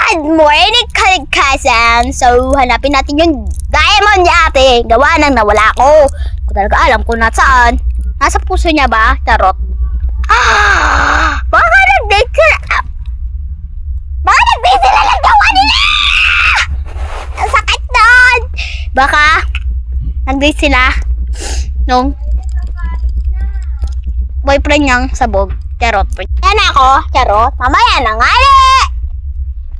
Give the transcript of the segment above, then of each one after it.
Good morning, kaligkasan! So, hanapin natin yung diamond niya ate. Gawa nang nawala ko. Hindi ko talaga alam kung nasaan. Nasa puso niya ba? Charot. Baka nag-date sila. Baka nag-date sila ng gawa nila! Ang sakit doon! Baka nag-date sila nung boyfriend niyang sabog. Charot. Yan ako. Charot. Mamaya na nga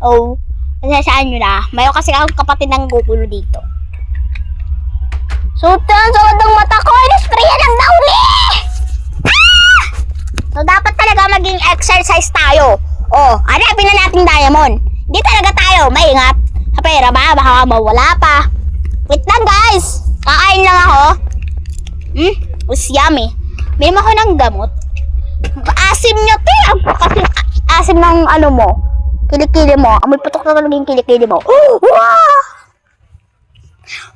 oh, nasasaan nyo na. Mayo kasi akong kapatid ng gugulo dito. Suot ang mata ko. Inisprayan ng dauli! So, dapat talaga maging exercise tayo. Oh, hanapin na natin diamond. Hindi talaga tayo maingat. Sa pera ba? Baka mawala pa. Wait lang guys. Kakain lang ako. Was yummy. May ako ng gamot. Asim nyo, te. Kasi asim ng ano mo. Kilikili mo. Amoy putok na talaga yung kilikili mo. Wow!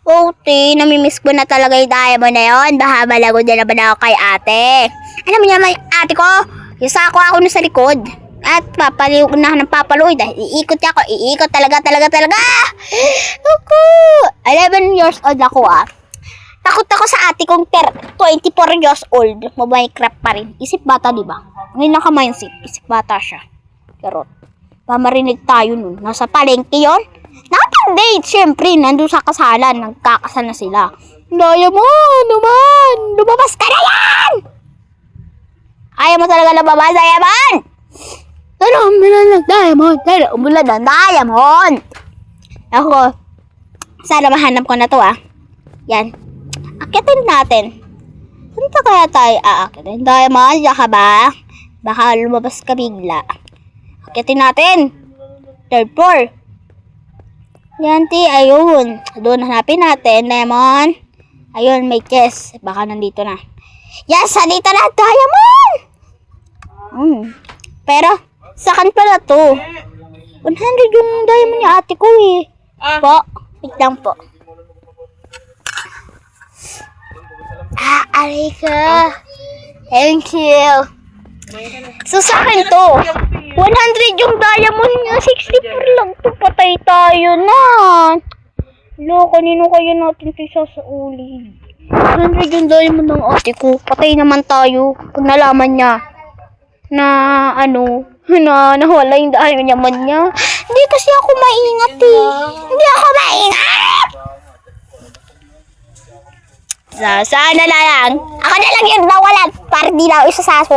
Oh, te. Namimiss ko na talaga yung diamond na yun. Baka malagod na naman ako kay ate. Alam mo niya, may ate ko. Yung sako ako na sa likod. At papaliw na ng papaloy. Dahil iikot niya ako. Iikot talaga. Ako. 11 years old ako Takot ako sa ate kong 24 years old. Minecraft pa rin. Isip bata, diba? Ngayon lang ka-mindset. Isip bata siya. Charot. Mamarinig tayo nun. Nasa palengke yun. Nakapag-date, syempre. Nandun sa kasalan. Nagkakasal na sila. Diamond naman. Lumabas ka na yan! Ayaw mo talaga lumabas, Diamond! Pero umulan ng diamond. Ako. Sana mahanap ko na to Yan. Akitin natin. Saan pa kaya tayo aakitin? Diamond, diyan ka ba? Baka lumabas ka bigla. Akitin natin. Third floor. Yan, ayun. Doon hanapin natin, Diamond. Ayun, may chest. Baka nandito na. Yes, nandito na, Diamond! Pero, sakan pala to. 100 yung diamond ni ate ko Po, wait lang po. Aray ka. Thank you. So, sa akin to. 100 yung diamond niya. 64 lang to. Patay tayo na. Kanino kayo natin kaysa sa uli? 100 yung diamond ng ate ko. Patay naman tayo. Pag nalaman niya na na nawala yung diamond niya. Hindi kasi ako maingat Hindi ako maingat! Sana na lang. Ako na lang yung nawalan. Para di na ako isasaso.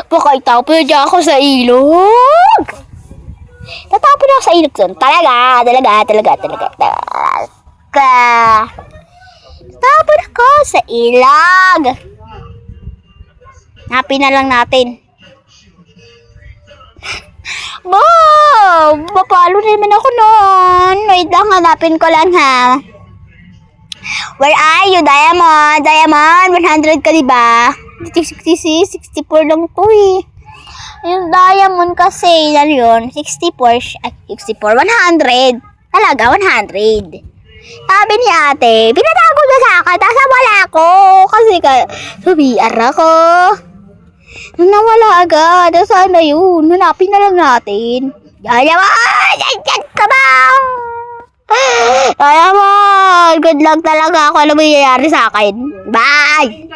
Baka itapon na ako sa ilog. Tatapon ako sa ilog dun. Talaga. Tatapon ako sa ilog. Hanapin na lang natin. Mapalo naman ako nun. Wait lang, hanapin ko lang Where are you, Diamond? Diamond, 100 ka diba? 66, 64 lang to Yung diamond kasi, yun, 64, 100. Talaga, 100. Sabi ni ate, pinatago na sa akin, tapos wala ako. Kasi VR ako. Nung nawala agad, sana yun, hanapin na lang natin. Diamond, dyan ka ba? Diamond, good luck talaga ako. Ano mangyayari sa akin? Bye!